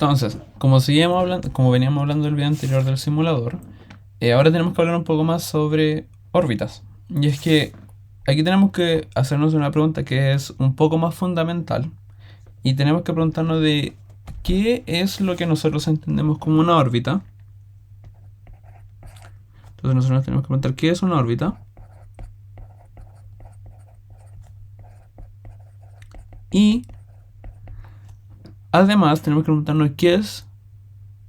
Entonces, como veníamos hablando del video anterior del simulador, ahora tenemos que hablar un poco más sobre órbitas. Y es que aquí tenemos que hacernos una pregunta que es un poco más fundamental. Y tenemos que preguntarnos de qué es lo que nosotros entendemos como una órbita. Entonces nosotros tenemos que preguntar qué es una órbita. Y además tenemos que preguntarnos qué es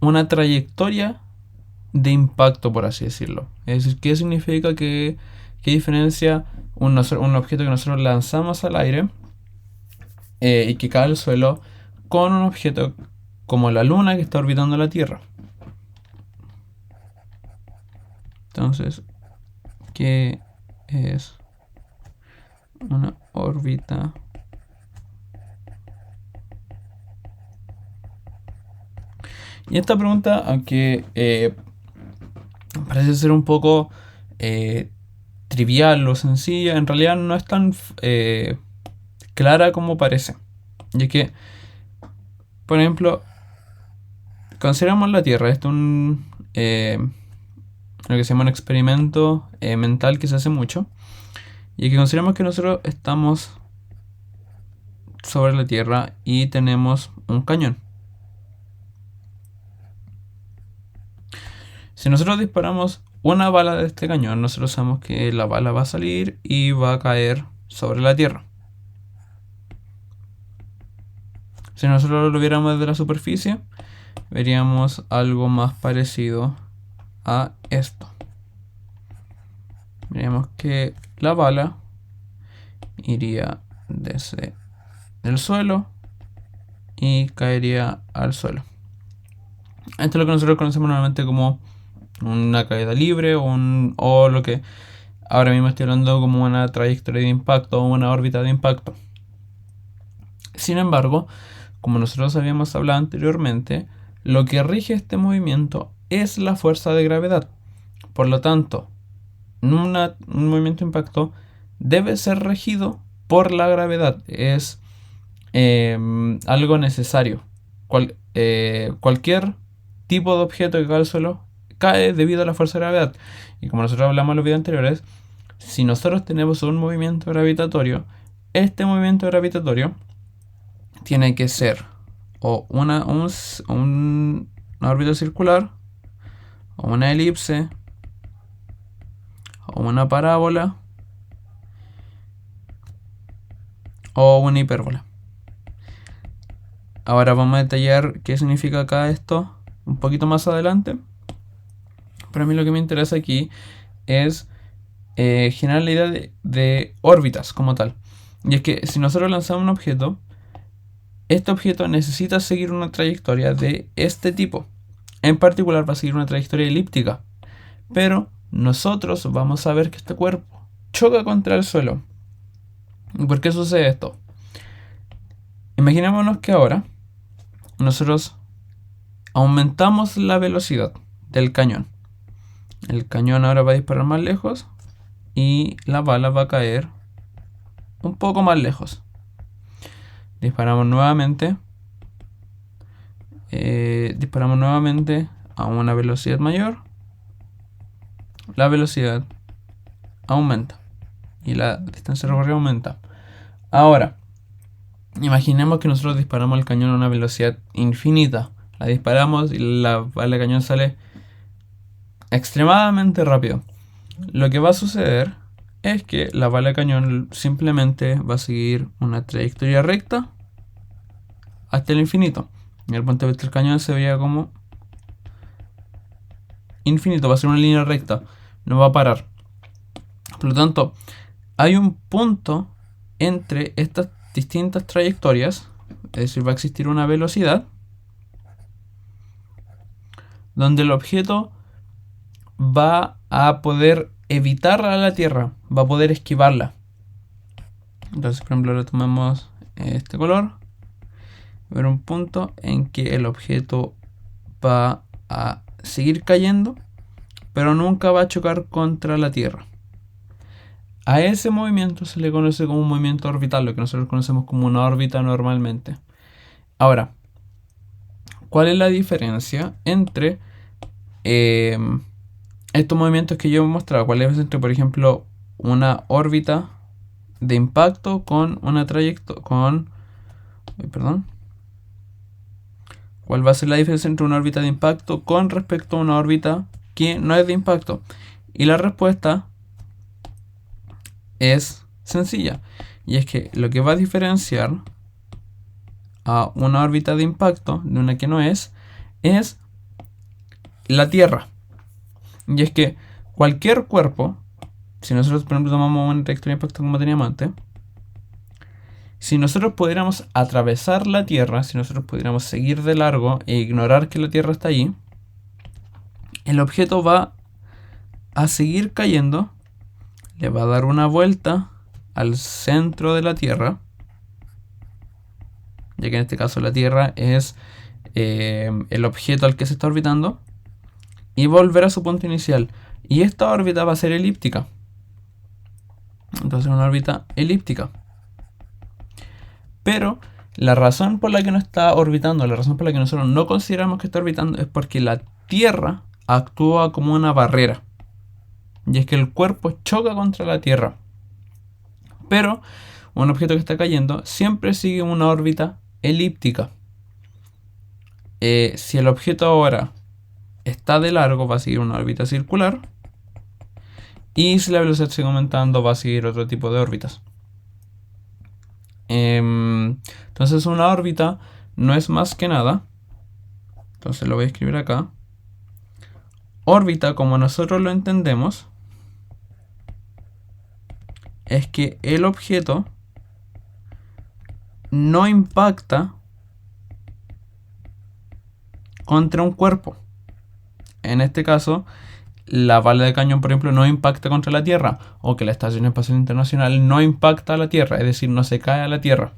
una trayectoria de impacto, por así decirlo. Es decir, qué significa qué diferencia un objeto que nosotros lanzamos al aire y que cae al suelo con un objeto como la Luna que está orbitando la Tierra. Entonces, ¿qué es una órbita? Y esta pregunta, aunque parece ser un poco eh, trivial o sencilla, en realidad no es tan clara como parece. Y es que, por ejemplo, consideramos la Tierra, esto es lo que se llama un experimento mental que se hace mucho, y que consideramos que nosotros estamos sobre la Tierra y tenemos un cañón. Si nosotros disparamos una bala de este cañón, nosotros sabemos que la bala va a salir y va a caer sobre la Tierra. Si nosotros lo viéramos desde la superficie, veríamos algo más parecido a esto. Veríamos que la bala iría desde el suelo y caería al suelo. Esto es lo que nosotros conocemos normalmente como una caída libre o lo que ahora mismo estoy hablando como una trayectoria de impacto o una órbita de impacto. Sin embargo, como nosotros habíamos hablado anteriormente, lo que rige este movimiento es la fuerza de gravedad. Por lo tanto, un movimiento de impacto debe ser regido por la gravedad. Es algo necesario. Cualquier tipo de objeto que cae al suelo cae debido a la fuerza de gravedad. Y como nosotros hablamos en los videos anteriores, si nosotros tenemos un movimiento gravitatorio, este movimiento gravitatorio tiene que ser o una órbita circular, o una elipse, o una parábola, o una hipérbola. Ahora vamos a detallar qué significa acá esto un poquito más adelante. Para mí lo que me interesa aquí es generar la idea de órbitas como tal. Y es que si nosotros lanzamos un objeto, este objeto necesita seguir una trayectoria de este tipo. En particular va a seguir una trayectoria elíptica. Pero nosotros vamos a ver que este cuerpo choca contra el suelo. ¿Y por qué sucede esto? Imaginémonos que ahora nosotros aumentamos la velocidad del cañón. El cañón ahora va a disparar más lejos y la bala va a caer un poco más lejos. Disparamos nuevamente. Disparamos nuevamente a una velocidad mayor. La velocidad aumenta y la distancia recorrida aumenta. Ahora, imaginemos que nosotros disparamos el cañón a una velocidad infinita. La disparamos y la bala de cañón sale extremadamente rápido. Lo que va a suceder es que la bala de cañón simplemente va a seguir una trayectoria recta hasta el infinito. Y el punto de vista del cañón se vería como infinito, va a ser una línea recta, no va a parar. Por lo tanto, hay un punto entre estas distintas trayectorias, es decir, va a existir una velocidad donde el objeto va a poder evitar a la Tierra, va a poder esquivarla. Entonces, por ejemplo, ahora tomamos este color, ver un punto en que el objeto va a seguir cayendo, pero nunca va a chocar contra la Tierra. A ese movimiento se le conoce como un movimiento orbital, lo que nosotros conocemos como una órbita normalmente. Ahora, ¿cuál es la diferencia entre estos movimientos que yo he mostrado? ¿Cuál es entre, por ejemplo, una órbita de impacto con una trayectoria, ¿cuál va a ser la diferencia entre una órbita de impacto con respecto a una órbita que no es de impacto? Y la respuesta es sencilla. Y es que lo que va a diferenciar a una órbita de impacto de una que no es la Tierra. Y es que cualquier cuerpo, si nosotros por ejemplo tomamos una trayectoria de impacto como teníamos antes, si nosotros pudiéramos atravesar la Tierra, si nosotros pudiéramos seguir de largo e ignorar que la Tierra está allí, el objeto va a seguir cayendo, le va a dar una vuelta al centro de la Tierra, ya que en este caso la Tierra es el objeto al que se está orbitando, y volver a su punto inicial. Y esta órbita va a ser elíptica. Entonces una órbita elíptica. Pero la razón por la que no está orbitando, la razón por la que nosotros no consideramos que está orbitando, es porque la Tierra actúa como una barrera. Y es que el cuerpo choca contra la Tierra. Pero un objeto que está cayendo siempre sigue una órbita elíptica. Si el objeto ahora está de largo, va a seguir una órbita circular. Y si la velocidad sigue aumentando, va a seguir otro tipo de órbitas. Entonces una órbita no es más que nada. Entonces lo voy a escribir acá. Órbita, como nosotros lo entendemos, es que el objeto no impacta contra un cuerpo. En este caso, la bala de cañón, por ejemplo, no impacta contra la Tierra, o que la Estación Espacial Internacional no impacta a la Tierra, es decir, no se cae a la Tierra.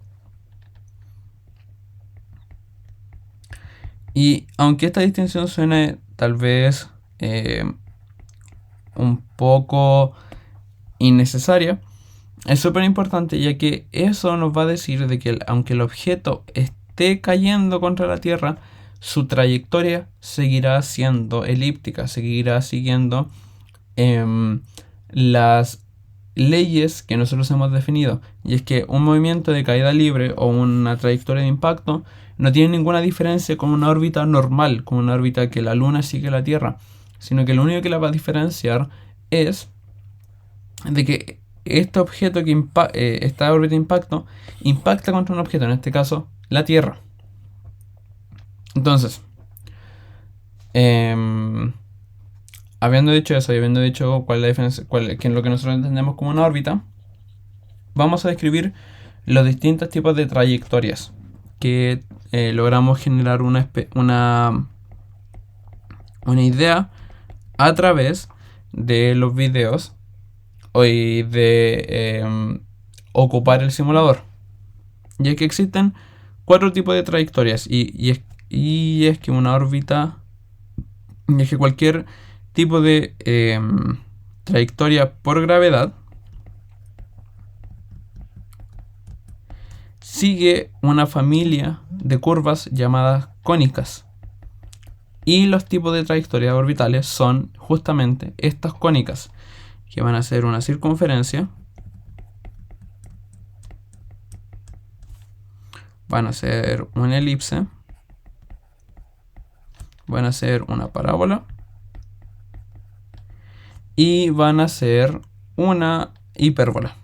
Y aunque esta distinción suene tal vez un poco innecesaria, es súper importante, ya que eso nos va a decir de que aunque el objeto esté cayendo contra la Tierra, su trayectoria seguirá siendo elíptica, seguirá siguiendo las leyes que nosotros hemos definido. Y es que un movimiento de caída libre o una trayectoria de impacto no tiene ninguna diferencia con una órbita normal, con una órbita que la Luna sigue a la Tierra, sino que lo único que la va a diferenciar es de que este objeto que esta órbita de impacto impacta contra un objeto, en este caso la Tierra. Entonces, habiendo dicho eso y habiendo dicho cuál es la diferencia, qué es lo que nosotros entendemos como una órbita, vamos a describir los distintos tipos de trayectorias que logramos generar una idea a través de los videos y de ocupar el simulador. Y es que existen 4 tipos de trayectorias y es que una órbita, y es que cualquier tipo de trayectoria por gravedad sigue una familia de curvas llamadas cónicas. Y los tipos de trayectorias orbitales son justamente estas cónicas, que van a ser una circunferencia, van a ser una elipse, van a ser una parábola y van a ser una hipérbola.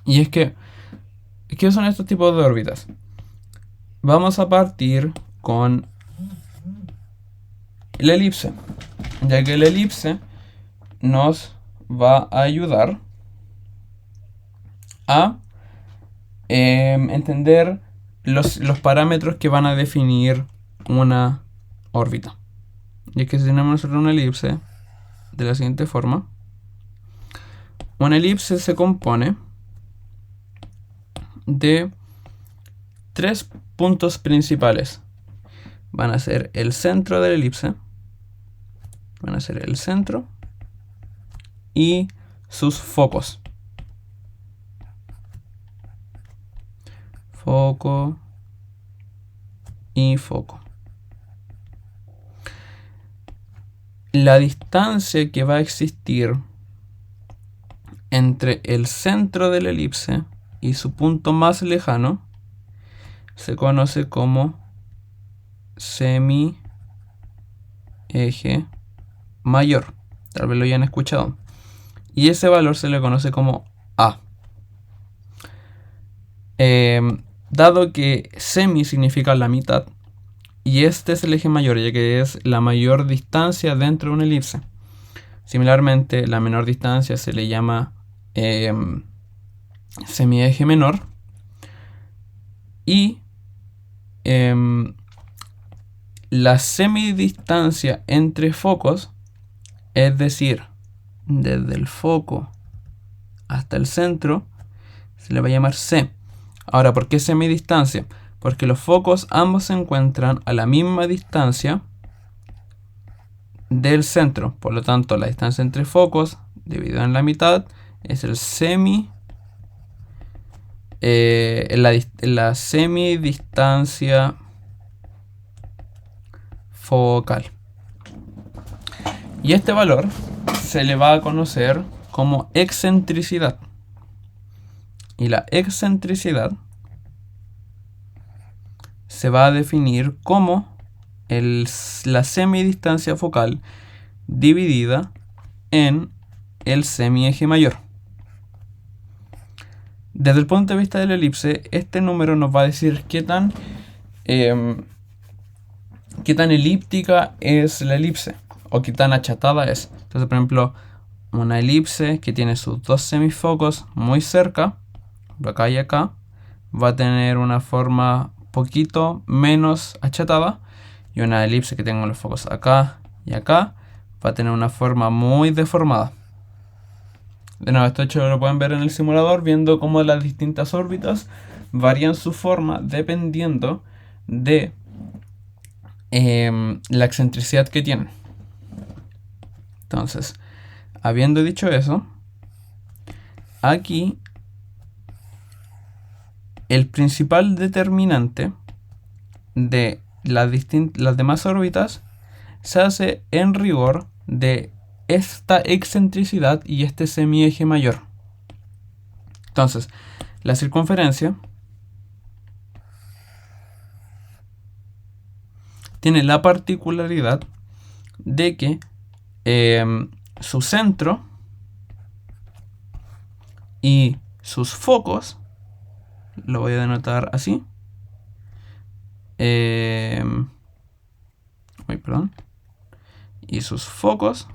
Y es que, ¿qué son estos tipos de órbitas? Vamos a partir con la elipse, ya que la elipse nos va a ayudar a entender los parámetros que van a definir una órbita. Y es que si tenemos nosotros una elipse de la siguiente forma, una elipse se compone de 3 puntos principales. Van a ser el centro de la elipse, van a ser el centro y sus focos. foco y foco. La distancia que va a existir entre el centro de la elipse y su punto más lejano se conoce como semieje mayor. Tal vez lo hayan escuchado. Y ese valor se le conoce como A. Dado que semi significa la mitad, y este es el eje mayor, ya que es la mayor distancia dentro de una elipse. Similarmente, la menor distancia se le llama semieje menor. Y la semidistancia entre focos, es decir, desde el foco hasta el centro, se le va a llamar C. Ahora, ¿por qué semidistancia? Porque los focos ambos se encuentran a la misma distancia del centro. Por lo tanto, la distancia entre focos dividida en la mitad es el la semidistancia focal. Y este valor se le va a conocer como excentricidad. Y la excentricidad se va a definir como la semidistancia focal dividida en el semieje mayor. Desde el punto de vista de la elipse, este número nos va a decir qué tan elíptica es la elipse o qué tan achatada es. Entonces, por ejemplo, una elipse que tiene sus dos semifocos muy cerca, acá y acá, va a tener una forma poquito menos achatada, y una elipse que tenga los focos acá y acá va a tener una forma muy deformada. De nuevo, esto hecho lo pueden ver en el simulador, viendo cómo las distintas órbitas varían su forma dependiendo de la excentricidad que tienen. Entonces, habiendo dicho eso, aquí el principal determinante de las demás órbitas se hace en rigor de esta excentricidad y este semieje mayor. Entonces, la circunferencia tiene la particularidad de que su centro y sus focos, lo voy a denotar así, perdón, y sus focos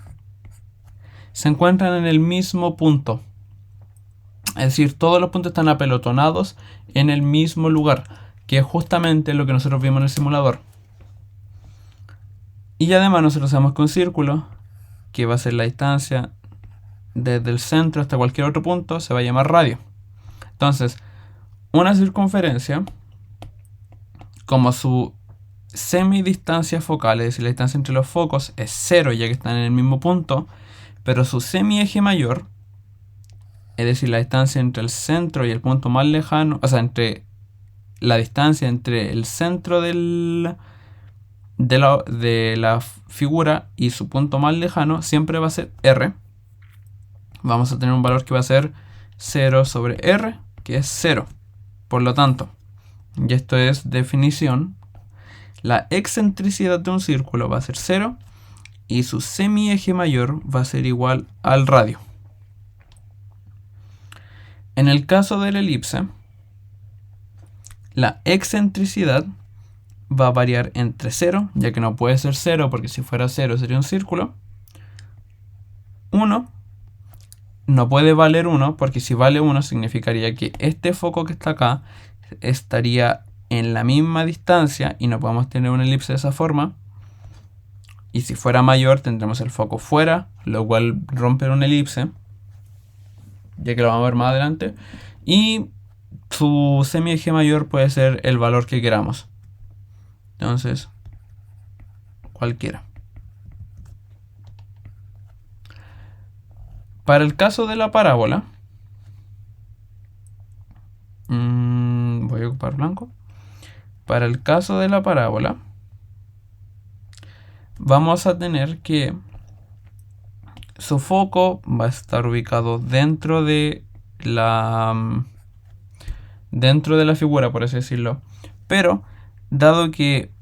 se encuentran en el mismo punto. Es decir, todos los puntos están apelotonados en el mismo lugar, que es justamente lo que nosotros vimos en el simulador. Y además nosotros sabemos que un círculo, que va a ser la distancia desde el centro hasta cualquier otro punto, se va a llamar radio. Entonces, una circunferencia, como su semidistancia focal, es decir, la distancia entre los focos, es 0 ya que están en el mismo punto, pero su semieje mayor, es decir, la distancia entre el centro y el punto más lejano, o sea, entre la distancia entre el centro de la figura y su punto más lejano, siempre va a ser r. Vamos a tener un valor que va a ser 0 sobre r, que es 0. Por lo tanto, y esto es definición, la excentricidad de un círculo va a ser 0 y su semieje mayor va a ser igual al radio. En el caso de la elipse, la excentricidad va a variar entre 0, ya que no puede ser 0 porque si fuera 0 sería un círculo. 1 no puede valer 1 porque si vale 1 significaría que este foco que está acá estaría en la misma distancia y no podemos tener una elipse de esa forma. Y si fuera mayor tendremos el foco fuera, lo cual rompe una elipse, ya que lo vamos a ver más adelante. Y su semieje mayor puede ser el valor que queramos. Entonces, cualquiera. Para el caso de la parábola, voy voy a ocupar blanco. Para el caso de la parábola, vamos a tener que su foco va a estar ubicado dentro de la figura, por así decirlo. Pero, dado que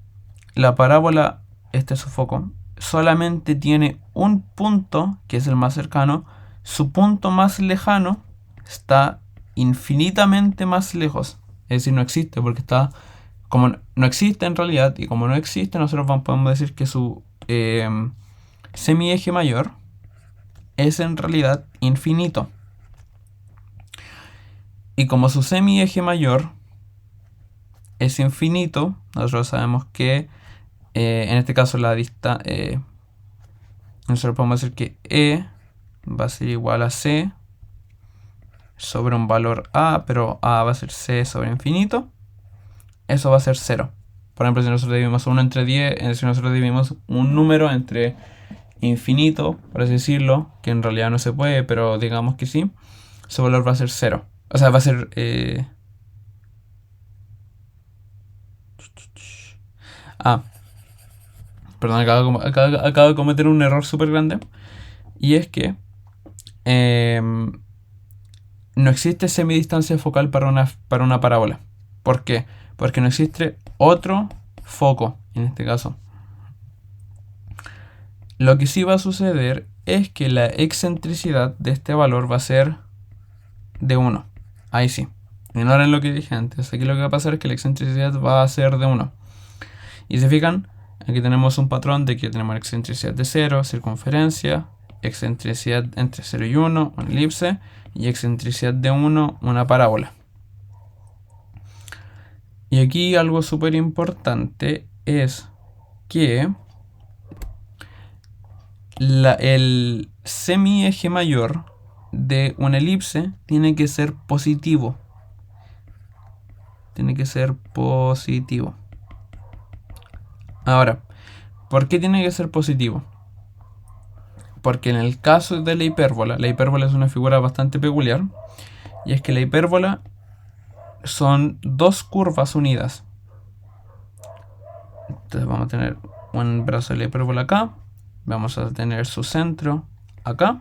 la parábola, este es su foco, solamente tiene un punto, que es el más cercano, su punto más lejano está infinitamente más lejos. Es decir, no existe, porque está... Como no existe en realidad, y como no existe, nosotros podemos decir que su semieje mayor es en realidad infinito. Y como su semieje mayor es infinito, nosotros sabemos que en este caso la distancia, nosotros podemos decir que E va a ser igual a C sobre un valor A, pero A va a ser C sobre infinito. Eso va a ser 0. Por ejemplo, si nosotros dividimos 1 entre 10, si nosotros dividimos un número entre infinito, por así decirlo, que en realidad no se puede, pero digamos que sí, su valor va a ser 0. O sea, va a ser... perdón, acabo de cometer un error súper grande. Y es que no existe semidistancia focal para una parábola. ¿Por qué? Porque no existe otro foco en este caso. Lo que sí va a suceder es que la excentricidad de este valor va a ser de 1. Ahí sí. Ignoren lo que dije antes. Aquí lo que va a pasar es que la excentricidad va a ser de 1. Y si se fijan, aquí tenemos un patrón de que tenemos excentricidad de 0, circunferencia, excentricidad entre 0 y 1, una elipse, y excentricidad de 1, una parábola. Y aquí algo súper importante es que el semieje mayor de una elipse tiene que ser positivo. Tiene que ser positivo. Ahora, ¿por qué tiene que ser positivo? Porque en el caso de la hipérbola es una figura bastante peculiar. Y es que la hipérbola son dos curvas unidas. Entonces vamos a tener un brazo de la hipérbola acá. Vamos a tener su centro acá.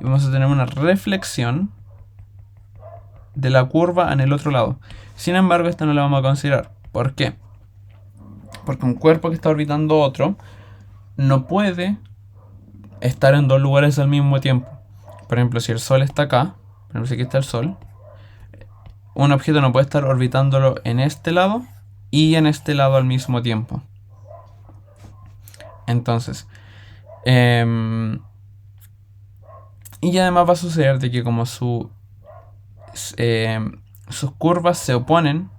Y vamos a tener una reflexión de la curva en el otro lado. Sin embargo, esta no la vamos a considerar. ¿Por qué? Porque un cuerpo que está orbitando otro no puede estar en dos lugares al mismo tiempo. Por ejemplo, si el Sol está acá, por ejemplo, si aquí está el Sol, un objeto no puede estar orbitándolo en este lado y en este lado al mismo tiempo. Entonces, y además va a suceder de que como sus curvas se oponen,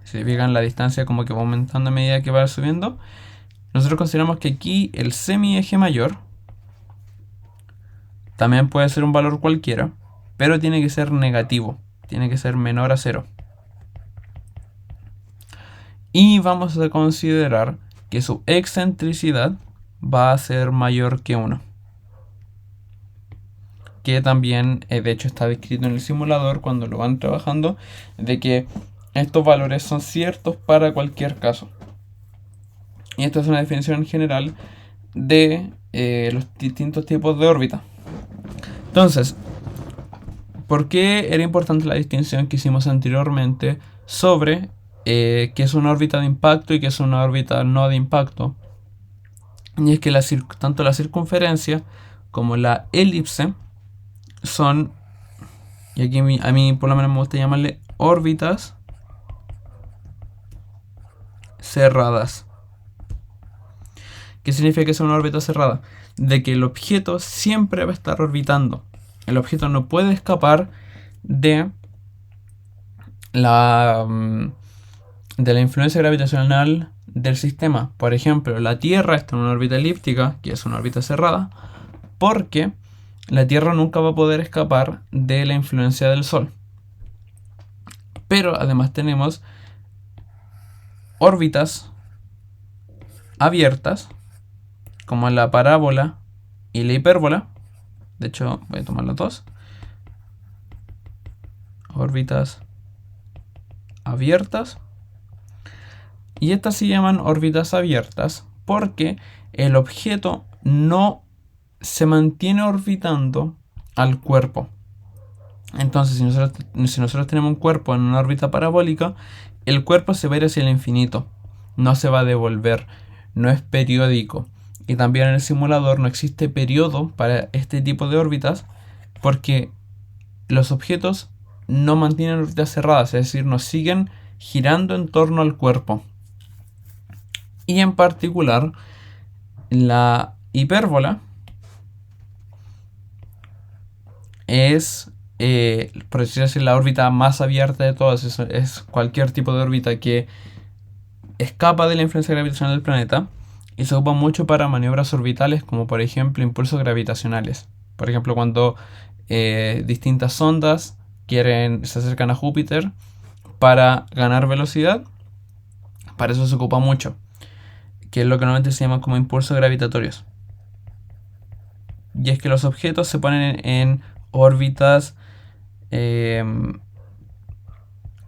si fijan la distancia como que va aumentando a medida que va subiendo, nosotros consideramos que aquí el semieje mayor también puede ser un valor cualquiera, pero tiene que ser negativo, tiene que ser menor a 0. Y vamos a considerar que su excentricidad va a ser mayor que 1. Que también, de hecho, está descrito en el simulador cuando lo van trabajando, de que estos valores son ciertos para cualquier caso. Y esta es una definición general de los distintos tipos de órbita. Entonces, ¿por qué era importante la distinción que hicimos anteriormente sobre qué es una órbita de impacto y qué es una órbita no de impacto? Y es que tanto la circunferencia como la elipse son, y aquí a mí por lo menos me gusta llamarle órbitas cerradas. ¿Qué significa que es una órbita cerrada? De que el objeto siempre va a estar orbitando. El objeto no puede escapar de la influencia gravitacional del sistema. Por ejemplo, la Tierra está en una órbita elíptica, que es una órbita cerrada, porque la Tierra nunca va a poder escapar de la influencia del Sol. Pero además tenemos órbitas abiertas, como la parábola y la hipérbola. De hecho, voy a tomar las dos. Órbitas abiertas. Y estas se llaman órbitas abiertas porque el objeto no se mantiene orbitando al cuerpo. Entonces, si nosotros tenemos un cuerpo en una órbita parabólica, el cuerpo se va a ir hacia el infinito, no se va a devolver, no es periódico. Y también en el simulador no existe periodo para este tipo de órbitas porque los objetos no mantienen órbitas cerradas, es decir, no siguen girando en torno al cuerpo. Y en particular, la hipérbola es, por decirlo así, la órbita más abierta de todas. Es cualquier tipo de órbita que escapa de la influencia gravitacional del planeta y se ocupa mucho para maniobras orbitales, como por ejemplo impulsos gravitacionales. Por ejemplo, cuando distintas sondas se acercan a Júpiter para ganar velocidad, para eso se ocupa mucho, que es lo que normalmente se llama como impulsos gravitatorios. Y es que los objetos se ponen en órbitas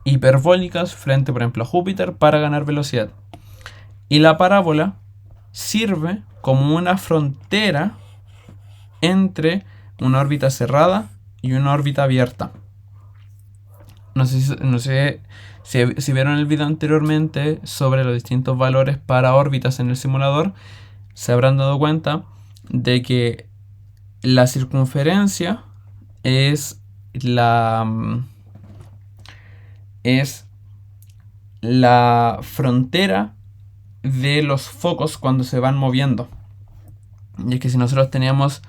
hiperbólicas frente, por ejemplo, a Júpiter para ganar velocidad. Y la parábola sirve como una frontera entre una órbita cerrada y una órbita abierta. No sé si vieron el video anteriormente sobre los distintos valores para órbitas en el simulador, se habrán dado cuenta de que la circunferencia es la frontera de los focos cuando se van moviendo. Y es que si nosotros teníamos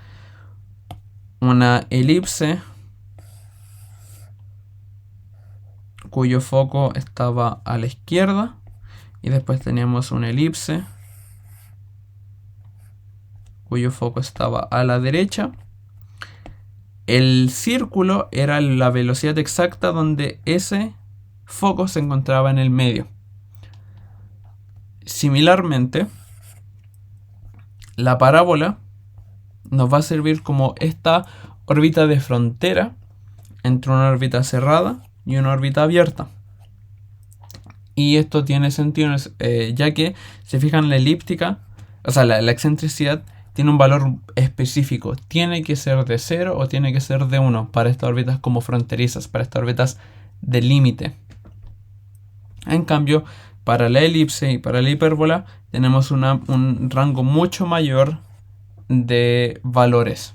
una elipse cuyo foco estaba a la izquierda y después teníamos una elipse cuyo foco estaba a la derecha, el círculo era la velocidad exacta donde ese foco se encontraba en el medio. Similarmente, la parábola nos va a servir como esta órbita de frontera entre una órbita cerrada y una órbita abierta. Y esto tiene sentido ya que se fijan en la elíptica, o sea, la excentricidad tiene un valor específico. Tiene que ser de 0 o tiene que ser de 1 para estas órbitas como fronterizas, para estas órbitas de límite. En cambio, para la elipse y para la hipérbola tenemos un rango mucho mayor de valores.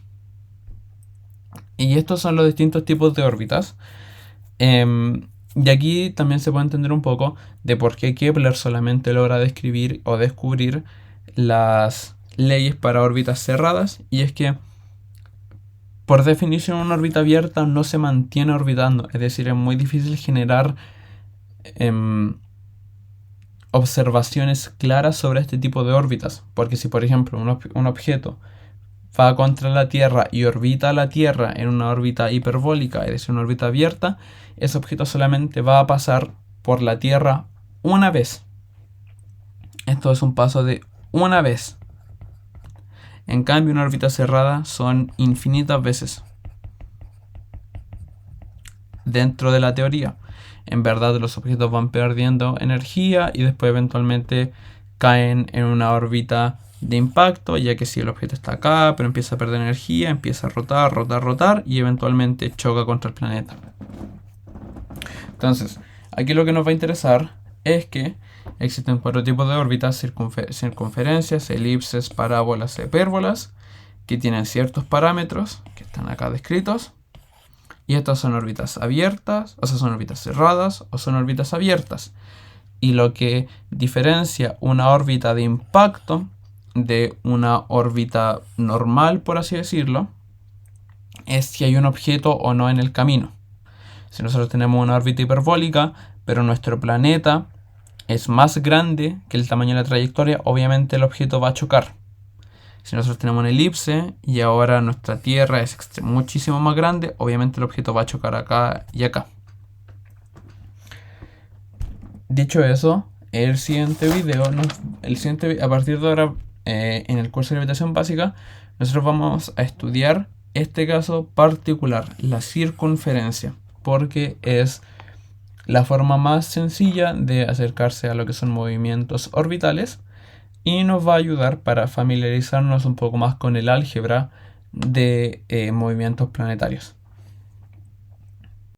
Y estos son los distintos tipos de órbitas. Y aquí también se puede entender un poco de por qué Kepler solamente logra describir o descubrir las leyes para órbitas cerradas. Y es que, por definición, una órbita abierta no se mantiene orbitando. Es decir, es muy difícil generar observaciones claras sobre este tipo de órbitas. Porque si, por ejemplo, un objeto va contra la Tierra y orbita la Tierra en una órbita hiperbólica, es decir, una órbita abierta, ese objeto solamente va a pasar por la Tierra una vez. Esto es un paso de una vez. En cambio, una órbita cerrada son infinitas veces. Dentro de la teoría, en verdad los objetos van perdiendo energía y después eventualmente caen en una órbita de impacto, ya que si el objeto está acá, pero empieza a perder energía, empieza a rotar y eventualmente choca contra el planeta. Entonces, aquí lo que nos va a interesar es que existen 4 tipos de órbitas: circunferencias, elipses, parábolas e hipérbolas, que tienen ciertos parámetros que están acá descritos. Y estas son órbitas abiertas, o sea, son órbitas cerradas o son órbitas abiertas. Y lo que diferencia una órbita de impacto de una órbita normal, por así decirlo, es si hay un objeto o no en el camino. Si nosotros tenemos una órbita hiperbólica, pero nuestro planeta es más grande que el tamaño de la trayectoria, obviamente el objeto va a chocar. Si nosotros tenemos una elipse y ahora nuestra Tierra es muchísimo más grande, obviamente el objeto va a chocar acá y acá. Dicho eso, a partir de ahora, en el curso de gravitación básica, nosotros vamos a estudiar este caso particular, la circunferencia, porque es la forma más sencilla de acercarse a lo que son movimientos orbitales y nos va a ayudar para familiarizarnos un poco más con el álgebra de movimientos planetarios.